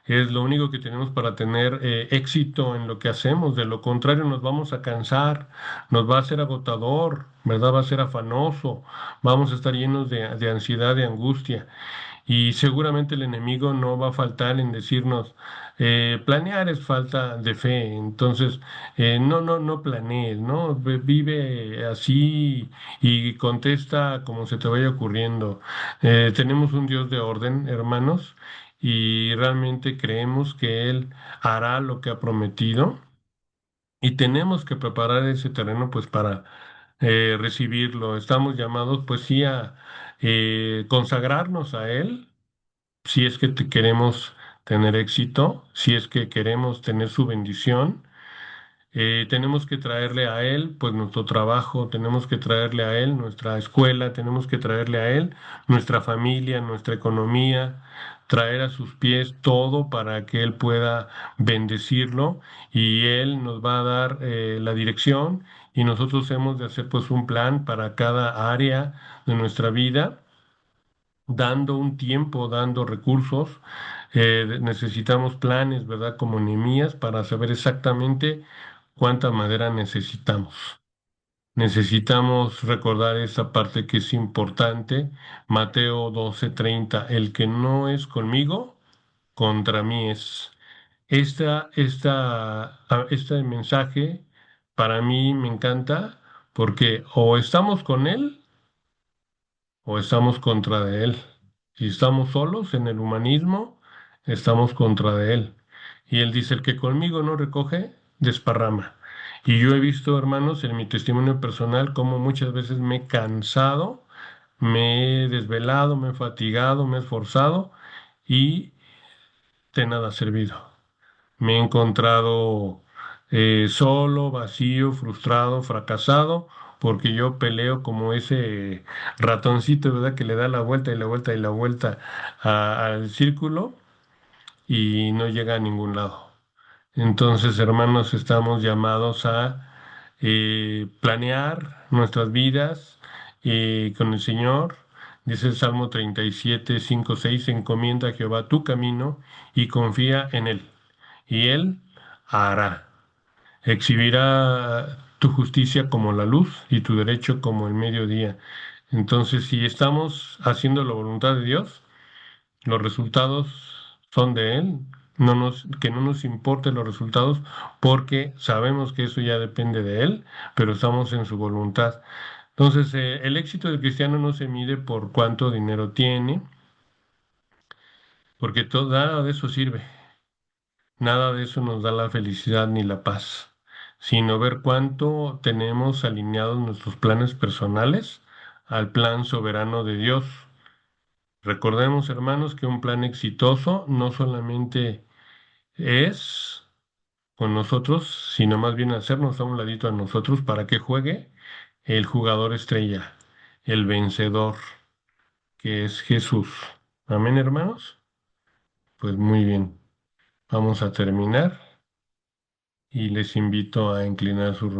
Es lo único que tenemos para tener éxito en lo que hacemos. De lo contrario, nos vamos a cansar, nos va a ser agotador, ¿verdad? Va a ser afanoso, vamos a estar llenos de ansiedad, de angustia. Y seguramente el enemigo no va a faltar en decirnos, planear es falta de fe, entonces no planees, ¿no? Vive así y contesta como se te vaya ocurriendo. Tenemos un Dios de orden, hermanos, y realmente creemos que Él hará lo que ha prometido y tenemos que preparar ese terreno pues para recibirlo. Estamos llamados pues sí a consagrarnos a Él si es que queremos tener éxito, si es que queremos tener su bendición, tenemos que traerle a Él pues nuestro trabajo, tenemos que traerle a Él nuestra escuela, tenemos que traerle a Él nuestra familia, nuestra economía, traer a sus pies todo para que Él pueda bendecirlo y Él nos va a dar la dirección y nosotros hemos de hacer pues un plan para cada área de nuestra vida dando un tiempo, dando recursos. Necesitamos planes, ¿verdad? Como Nehemías para saber exactamente cuánta madera necesitamos. Necesitamos recordar esa parte que es importante. Mateo 12:30, el que no es conmigo, contra mí es. Este mensaje para mí me encanta porque o estamos con él, o estamos contra de él. Si estamos solos en el humanismo, estamos contra de él. Y él dice, el que conmigo no recoge, desparrama. Y yo he visto, hermanos, en mi testimonio personal, cómo muchas veces me he cansado, me he desvelado, me he fatigado, me he esforzado y de nada ha servido. Me he encontrado solo, vacío, frustrado, fracasado, porque yo peleo como ese ratoncito, ¿verdad? Que le da la vuelta y la vuelta y la vuelta al círculo y no llega a ningún lado. Entonces, hermanos, estamos llamados a planear nuestras vidas con el Señor. Dice el Salmo 37, 5, 6, encomienda a Jehová tu camino y confía en Él, y Él hará. Exhibirá tu justicia como la luz y tu derecho como el mediodía. Entonces, si estamos haciendo la voluntad de Dios, los resultados son de Él. Que no nos importen los resultados porque sabemos que eso ya depende de Él, pero estamos en su voluntad. Entonces, el éxito del cristiano no se mide por cuánto dinero tiene, porque nada de eso sirve. Nada de eso nos da la felicidad ni la paz, sino ver cuánto tenemos alineados nuestros planes personales al plan soberano de Dios. Recordemos, hermanos, que un plan exitoso no solamente es con nosotros, sino más bien hacernos a un ladito a nosotros para que juegue el jugador estrella, el vencedor, que es Jesús. Amén, hermanos. Pues muy bien, vamos a terminar y les invito a inclinar su rostro.